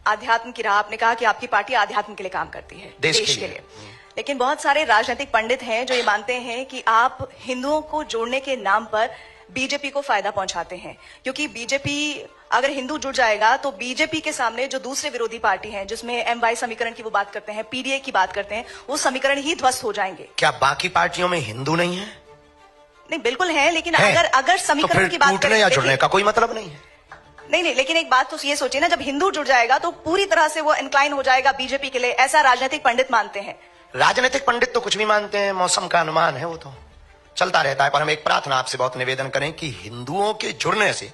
आध्यात्म की राह, आपने कहा कि आपकी पार्टी आध्यात्म के लिए काम करती है, देश के लिए। लेकिन बहुत सारे राजनीतिक पंडित हैं जो ये मानते हैं कि आप हिंदुओं को जोड़ने के नाम पर बीजेपी को फायदा पहुंचाते हैं, क्योंकि बीजेपी अगर हिंदू जुड़ जाएगा तो बीजेपी के सामने जो दूसरे विरोधी पार्टी हैं, जिसमें MY समीकरण की वो बात करते हैं, PDA की बात करते हैं, वो समीकरण ही ध्वस्त हो जाएंगे। क्या बाकी पार्टियों में हिंदू नहीं है? नहीं, बिल्कुल है, लेकिन अगर समीकरण तो की बात करें या जुड़ने का कोई मतलब नहीं है। नहीं, लेकिन एक बात तो ये सोचिए ना, जब हिंदू जुड़ जाएगा तो पूरी तरह से वो इंक्लाइन हो जाएगा बीजेपी के लिए, ऐसा राजनीतिक पंडित मानते हैं। राजनीतिक पंडित तो कुछ भी मानते हैं, मौसम का अनुमान है, वो तो चलता रहता है। पर हम एक प्रार्थना आपसे बहुत निवेदन करें कि हिंदुओं के जुड़ने से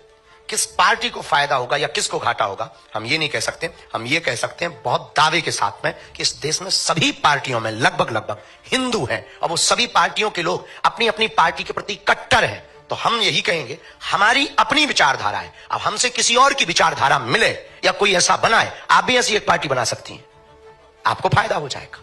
किस पार्टी को फायदा होगा या किसको घाटा होगा, हम ये नहीं कह सकते। हम ये कह सकते हैं बहुत दावे के साथ में कि इस देश में सभी पार्टियों में लगभग हिंदू हैं, और वो सभी पार्टियों के लोग अपनी अपनी पार्टी के प्रति कट्टर हैं। तो हम यही कहेंगे, हमारी अपनी विचारधारा है। अब हमसे किसी और की विचारधारा मिले या कोई ऐसा बनाए, आप भी ऐसी एक पार्टी बना सकती हैं, आपको फायदा हो जाएगा।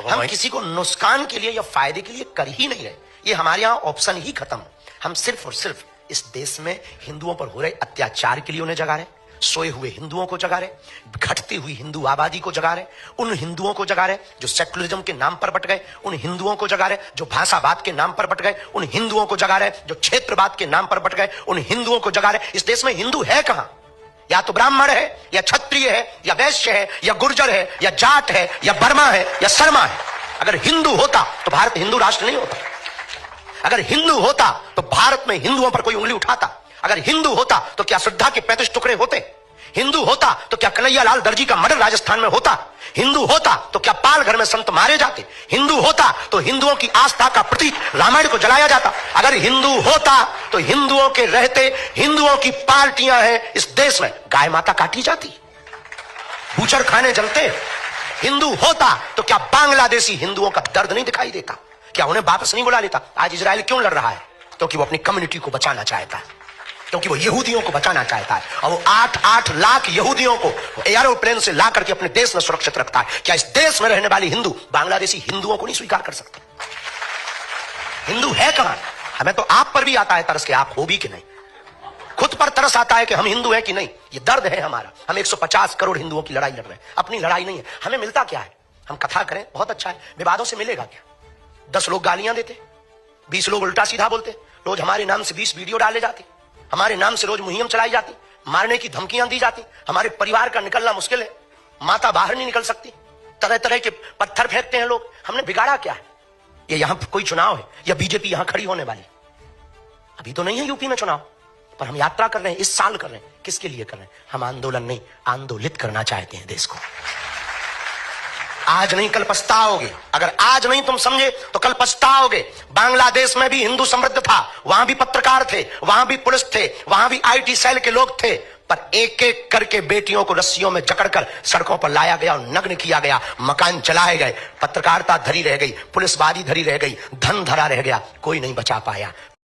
हम किसी को नुकसान के लिए या फायदे के लिए कर ही नहीं रहे, ये हमारे यहां ऑप्शन ही खत्म। हम सिर्फ और सिर्फ इस देश में हिंदुओं पर हो रहे अत्याचार के लिए उन्हें जगा रहे, सोए हुए हिंदुओं को जगा रहे, घटती हुई हिंदू आबादी को जगा रहे, उन हिंदुओं को जगा रहे जो सेकुलरिज्म के नाम पर बट गए, उन हिंदुओं को जगा रहे जो भाषावाद के नाम पर बट गए, उन हिंदुओं को जगा रहे जो क्षेत्रवाद के नाम पर बट गए, उन हिंदुओं को जगा रहे। इस देश में हिंदू है कहां? या तो ब्राह्मण है, या क्षत्रिय है, या वैश्य है, या गुर्जर है, या जाट है, या बर्मा है, या शर्मा है। अगर हिंदू होता तो भारत हिंदू राष्ट्र नहीं होता। अगर हिंदू होता तो भारत में हिंदुओं पर कोई उंगली उठाता। अगर हिंदू होता तो क्या श्रद्धा के 35 टुकड़े होते? हिंदू होता तो क्या कन्हैयालाल दर्जी का मर्डर राजस्थान में होता? हिंदू होता तो क्या पाल घर में संत मारे जाते? हिंदू होता तो हिंदुओं की आस्था का प्रतीक रामायण को जलाया जाता। अगर हिंदू होता तो हिंदुओं के रहते हिंदुओं की पार्टियां हैं इस देश में गाय माता काटी जाती, बूचड़ खाने जलते। हिंदू होता तो क्या बांग्लादेशी हिंदुओं का दर्द नहीं दिखाई देता? क्या उन्हें वापस नहीं बुला लेता? आज इजराइल क्यों लड़ रहा है? क्योंकि वो अपनी कम्युनिटी को बचाना चाहता है, क्योंकि वो यहूदियों को बचाना चाहता है, और वो 8-8 लाख यहूदियों को एयरोप्लेन से ला करके अपने देश में सुरक्षित रखता है। क्या इस देश में रहने वाले हिंदू बांग्लादेशी हिंदुओं को नहीं स्वीकार कर सकते? हिंदू है कहां? हमें तो आप पर भी आता है तरस के आप हो भी कि नहीं, खुद पर तरस आता है कि हम हिंदू हैं कि नहीं। ये दर्द है हमारा। हम 150 करोड़ हिंदुओं की लड़ाई लड़ रहे हैं, अपनी लड़ाई नहीं है। हमें मिलता क्या है? हम कथा करें, बहुत अच्छा है, विवादों से मिलेगा क्या? 10 लोग गालियां देते, 20 लोग उल्टा सीधा बोलते, रोज हमारे नाम से 20 वीडियो डाले जाते, हमारे नाम से रोज मुहिम चलाई जाती, मारने की धमकियां दी जाती, हमारे परिवार का निकलना मुश्किल है, माता बाहर नहीं निकल सकती, तरह तरह के पत्थर फेंकते हैं लोग। हमने बिगाड़ा क्या है? ये यहां कोई चुनाव है या बीजेपी यहां खड़ी होने वाली? अभी तो नहीं है यूपी में चुनाव, पर हम यात्रा कर रहे हैं, इस साल कर रहे हैं। किसके लिए कर रहे हैं? हम आंदोलन नहीं, आंदोलित करना चाहते हैं देश को। आज नहीं कल पछताओगे। अगर आज नहीं तुम समझे तो कल पछताओगे। बांग्लादेश में भी हिंदू समृद्ध था, वहां भी पत्रकार थे, वहां भी पुलिस थे, वहां भी IT सेल के लोग थे, पर एक एक करके बेटियों को रस्सियों में जकड़कर सड़कों पर लाया गया और नग्न किया गया, मकान जलाए गए, पत्रकारिता धरी रह गई, पुलिसवादी धरी रह गई, धन धरा रह गया, कोई नहीं बचा पाया।